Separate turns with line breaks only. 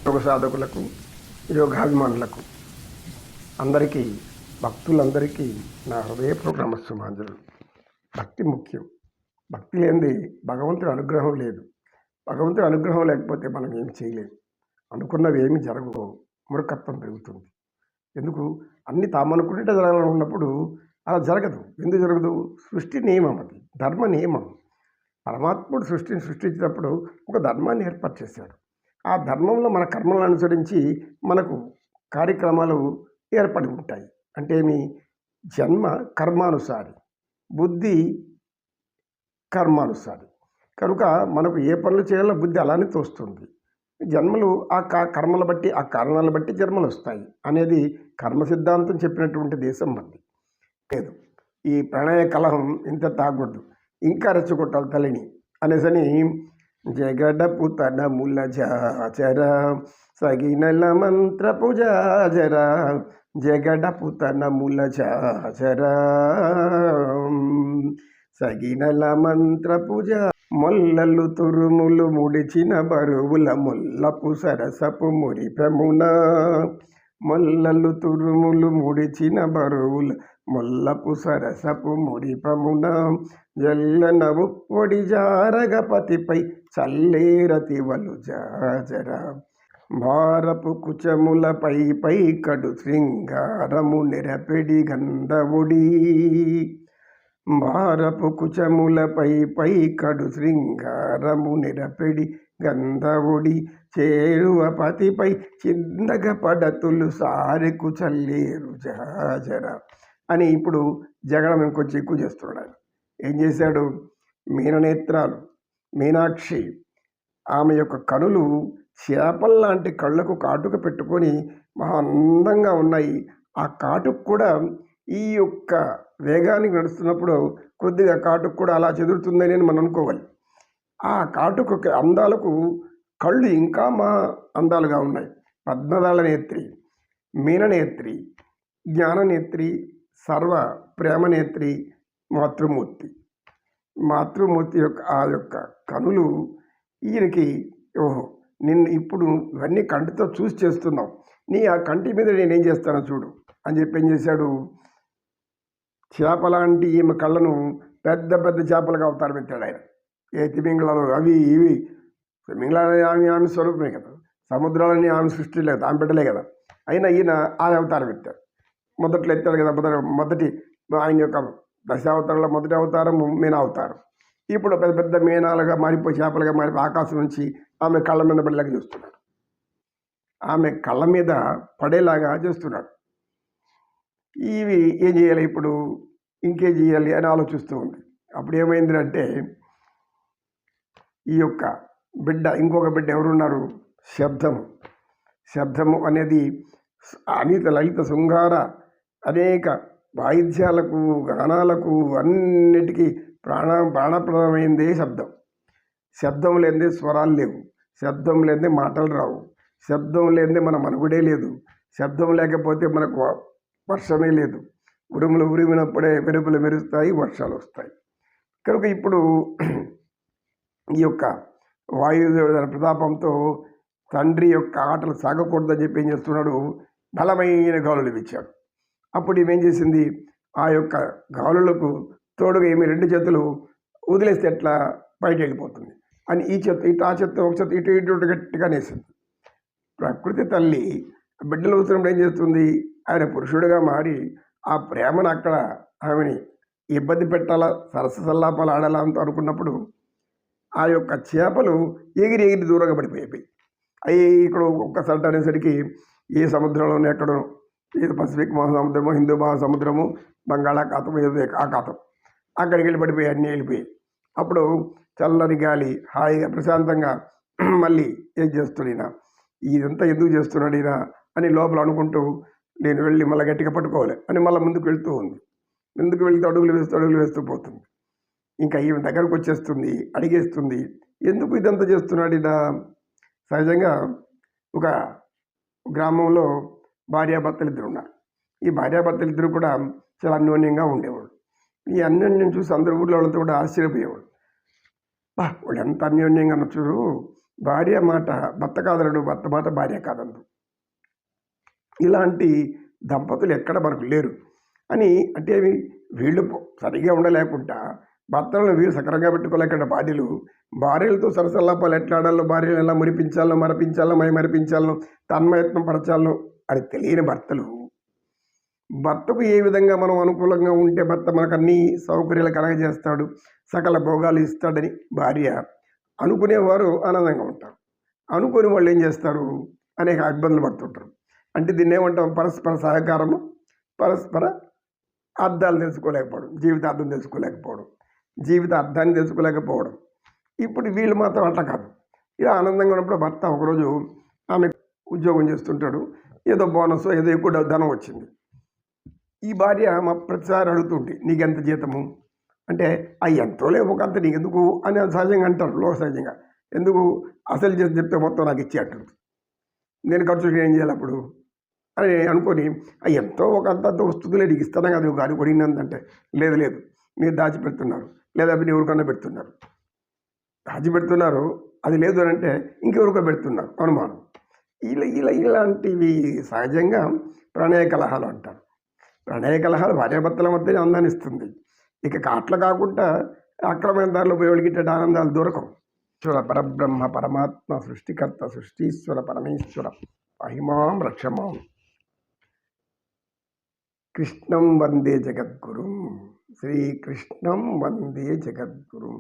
యోగ సాధకులకు యోగాభిమానులకు అందరికీ భక్తులందరికీ నా హృదయపూర్వక నమస్సుమాంజలు. భక్తి ముఖ్యం. భక్తి లేనిది భగవంతుడి అనుగ్రహం లేదు. భగవంతుడి అనుగ్రహం లేకపోతే మనం ఏం చేయలేము. అనుకున్నవి ఏమి జరగవు. మూర్ఖత్వం పెరుగుతుంది. ఎందుకు? అన్ని తామనుకుంటే జరగాలనుకున్నప్పుడు అలా జరగదు. ఎందుకు జరగదు? సృష్టి నియమం, అది ధర్మ నియమం. పరమాత్ముడు సృష్టిని సృష్టించినప్పుడు ఒక ధర్మాన్ని ఏర్పాటు చేశాడు. ఆ ధర్మంలో మన కర్మలను అనుసరించి మనకు కార్యక్రమాలు ఏర్పడి ఉంటాయి. అంటే ఏమి? జన్మ కర్మానుసారి, బుద్ధి కర్మానుసారి. కనుక మనకు ఏ పనులు చేయాలో బుద్ధి అలానే తోస్తుంది. జన్మలు ఆ కర్మలు బట్టి, ఆ కారణాలు బట్టి జన్మలు వస్తాయి అనేది కర్మ సిద్ధాంతం చెప్పినటువంటి దేశం మంది లేదు. ఈ ప్రణయ కలహం ఇంత తాగకూడదు, ఇంకా రెచ్చగొట్టాలి తల్లిని అనేసని జగడపు తనముల జాజర సగినల మంత్ర పూజాజర జగడపు తనముల జాజర సగినల మంత్ర పూజ మొల్లలు తురుములు ముడిచిన బరువుల ముల్లపు సరసపు మురిపెమున మొల్లలు తురుములు ముడిచిన బరువుల ముల్లపు సరసపు మురిపమున జల్లనవు పొడి జారగపతిపై చల్లేరతివలు జాజర భారపు కుచములపై పై కడు శృంగారము నిరపెడి గంధవుడి భారపు కుచములపై పై కడు శృంగారము నిరపెడి గంధవుడి చేరువ పతిపై చిందగ పడతులు సారెకు చల్లేరు జాజర అని ఇప్పుడు జగడం ఇంకొంచెం ఎక్కువ చేస్తున్నాడు. ఏం చేశాడు? మీననేత్రాలు, మీనాక్షి, ఆమె యొక్క కనులు చేపల్లాంటి కళ్ళకు కాటుక పెట్టుకొని మహా అందంగా ఉన్నాయి. ఆ కాటుకు కూడా ఈ యొక్క వేగానికి నడుస్తున్నప్పుడు కొద్దిగా కాటుకు కూడా అలా చెదురుతుందని మనం అనుకోవాలి. ఆ కాటుకు అందాలకు కళ్ళు ఇంకా మా అందాలుగా ఉన్నాయి. పద్మదళ నేత్రి, మీననేత్రి, జ్ఞాననేత్రి, సర్వ ప్రేమనేత్రి, మాతృమూర్తి యొక్క ఆ యొక్క కనులు ఈయనకి ఓహో నిన్ను ఇప్పుడు ఇవన్నీ కంటితో చూసి చేస్తున్నావు, నీ ఆ కంటి మీద నేనేం చేస్తానో చూడు అని చెప్పి ఏం చేశాడు? చేపలాంటి ఈమె కళ్ళను పెద్ద పెద్ద చేపలుగా అవతారం పెట్టాడు ఆయన. ఏ తిమింగళాలు అవి ఇవి, తిమింగళాలని ఆమె స్వరూపమే కదా, సముద్రాలని ఆమె సృష్టి లేదు, ఆమె పెట్టలే కదా. అయినా ఈయన ఆ అవతారం ఎత్తాడు. మొదట్లో ఎత్తాడు కదా, మొదటి ఆయన యొక్క దశావతారంలో మొదటి అవతారం మీన అవతారం. ఇప్పుడు పెద్ద పెద్ద మీనాలుగా మారిపోయి చేపలుగా మారిపోయి ఆకాశం నుంచి ఆమె కళ్ళ మీద పడేలాగా చూస్తున్నాడు. ఆమె కళ్ళ మీద పడేలాగా చేస్తున్నాడు. ఇవి ఏం చేయాలి ఇప్పుడు, ఇంకేం చేయాలి అని ఆలోచిస్తూ ఉంది. అప్పుడు ఏమైందంటే ఈ యొక్క బిడ్డ, ఇంకొక బిడ్డ ఎవరున్నారు? శబ్దము అనేది అనిత లలిత శృంగార అనేక వాయిద్యాలకు గానాలకు అన్నిటికీ ప్రాణప్రదమైందే శబ్దం. శబ్దం లేనిదే స్వరాలు లేవు, శబ్దం లేనిదే మాటలు రావు, శబ్దం లేనిదే మన మనుగుడే లేదు, శబ్దం లేకపోతే మనకు వర్షమే లేదు. ఉరుములు ఉరిమినప్పుడే మెరుపులు మెరుస్తాయి, వర్షాలు వస్తాయి. కనుక ఇప్పుడు ఈ యొక్క వాయుదేవుడి ప్రతాపంతో తండ్రి యొక్క ఆటలు సాగకూడదని చెప్పి ఏం చేస్తున్నాడు? బలమైన గాలులు ఇచ్చాడు. అప్పుడు ఏమేం చేసింది? ఆ యొక్క గాలులకు తోడుగా ఏమి రెండు చేతులు వదిలేస్తే ఎట్లా బయట వెళ్ళిపోతుంది అని ఈ చేత్త ఇటు, ఆ చేత్త ఒక చేత్త ఇటు ఇటు గట్టిగా నేసింది. ప్రకృతి తల్లి బిడ్డలు అవుతున్నప్పుడు ఏం చేస్తుంది? ఆయన పురుషుడిగా మారి ఆ ప్రేమను అక్కడ ఆమెని ఇబ్బంది పెట్టాలా, సరస సల్లాపాలు ఆడాలా అంటూ అనుకున్నప్పుడు ఆ యొక్క చేపలు ఎగిరి దూరంగా పడిపోయాయి. అవి ఇక్కడ ఒక్కసారి అనేసరికి ఏ సముద్రంలోనే ఎక్కడో, ఏదో పసిఫిక్ మహాసముద్రము, హిందూ మహాసముద్రము, బంగాళాఖాతం, ఏదో ఆఖాతం, అక్కడికి వెళ్ళి పడిపోయి అన్నీ వెళ్ళిపోయాయి. అప్పుడు చల్లని గాలి హాయిగా ప్రశాంతంగా మళ్ళీ ఏం చేస్తున్నాయినా, ఇదంతా ఎందుకు చేస్తున్నాడినా అని లోపల అనుకుంటూ నేను వెళ్ళి మళ్ళీ గట్టిగా పట్టుకోవాలి అని మళ్ళీ ముందుకు వెళ్తూ ఉంది. ముందుకు వెళ్తూ అడుగులు వేస్తూ పోతుంది. ఇంకా ఈమె దగ్గరకు వచ్చేస్తుంది, అడిగేస్తుంది. ఎందుకు ఇదంతా చేస్తున్నాడినా? సహజంగా ఒక గ్రామంలో భార్యాభర్తలు ఇద్దరు ఉన్నారు. ఈ భార్యాభర్తలు ఇద్దరు కూడా చాలా అన్యోన్యంగా ఉండేవాళ్ళు. ఈ అన్యోన్యం చూసి అందరు ఊళ్ళో వాళ్ళంతా కూడా ఆశ్చర్యపోయేవాళ్ళు. వాళ్ళు ఎంత అన్యోన్యంగా నచ్చురు, భార్య మాట భర్త కాదనడు, భర్త మాట భార్య కాదనదు. ఇలాంటి దంపతులు ఎక్కడ మనకు లేరు అని. అంటే వీళ్ళు సరిగా ఉండలేకుండా భర్తలను వీళ్ళు సక్రంగా పెట్టుకోలేకుండా భార్యలతో సరసల్లాపాలు ఎట్లా ఆడాలో, భార్యలు ఎలా మురిపించాలో, మరపించాలో, మరిపించాలో, తన్మయత్నం పరచాలో అది తెలియని భర్తకు ఏ విధంగా మనం అనుకూలంగా ఉంటే భర్త మనకు అన్ని సౌకర్యాలు కలగజేస్తాడు, సకల భోగాలు ఇస్తాడని భార్య అనుకునేవారు ఆనందంగా ఉంటారు. అనుకుని వాళ్ళు ఏం చేస్తారు, అనేక ఇబ్బందులు పడుతుంటారు. అంటే దీన్ని ఏమంటాం, పరస్పర సహకారము, పరస్పర అర్థాలు తెలుసుకోలేకపోవడం, జీవితార్థం తెలుసుకోలేకపోవడం, జీవిత అర్థాన్ని తెలుసుకోలేకపోవడం. ఇప్పుడు వీళ్ళు మాత్రం అట్లా కాదు. ఇలా ఆనందంగా ఉన్నప్పుడు భర్త ఒకరోజు ఆమె ఉద్యోగం చేస్తుంటాడు, ఏదో బోనస్ ఏదో ఎక్కువ ధనం వచ్చింది. ఈ భార్య మా ప్రతిసారి అడుగుతుంటే నీకెంత జీతము అంటే, ఎంతో లేకపోకంత నీకెందుకు అని సహజంగా అంటారు, లోక సహజంగా. ఎందుకు, అసలు చేసి చెప్తే మొత్తం నాకు ఇచ్చి అంటుంది. నేను ఖర్చుకి ఏం చేయాలి అప్పుడు అని అనుకొని, ఎంతో ఒక అంత వస్తుందిలే నీకు ఇస్తాను కదా నువ్వు కానీ కొడినందంటే, లేదు లేదు మీరు దాచిపెడుతున్నారు, లేదా మీరు ఎవరికన్నా పెడుతున్నారు. దాచిపెడుతున్నారు, అది లేదు అని అంటే ఇంకెవరికో పెడుతున్నారు అనుమానం. ఇలాంటివి సహజంగా ప్రణయ కలహాలు అంటారు. ప్రణయ కలహాలు భార్యాభర్తల మధ్య ఆనందాన్ని ఇస్తుంది. ఇక అట్లా కాకుండా అక్రమైన దారిలో పోయేవాళ్ళకి ఇట్ట ఆనందాలు దొరకవు. ఈశ్వర పరబ్రహ్మ పరమాత్మ సృష్టికర్త సృష్టీశ్వర పరమేశ్వర మహిమాం రక్షమాం కృష్ణం వందే జగద్గురుం. శ్రీకృష్ణం వందే జగద్గురుం.